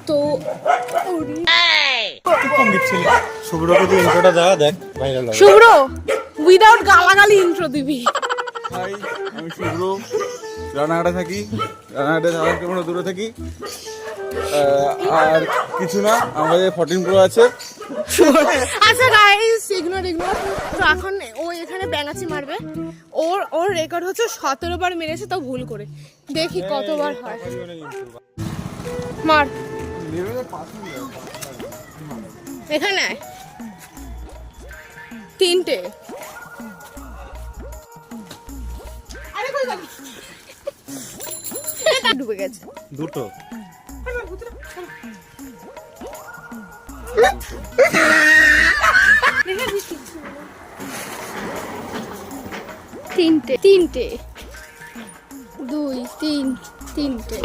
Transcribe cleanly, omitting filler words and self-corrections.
তো শুভ্রকে তুই ইন্ট্রোটা দেখ ভাইরাল হবে। শুভ্র উইদাউট গালাগালি ইন্ট্রো দিবি। হাই, আমি শুভ্র, রানাঘাটে থাকি। রানাঘাটে সাধারণ কেমন দূরে থাকি। আর কিছু না, আমাদের 14 প্রো আছে। আচ্ছা গাইস, ইগনোর। তো এখন ও এখানে ব্যাঙাচি মারবে। ওর রেকর্ড হচ্ছে 17 বার মেরেছে, তাও ভুল করে। দেখি কতবার হয়। মার এখানে আয়। 3টে। ডুবে গেছে। দুটো তিনটে 2 3 3টে।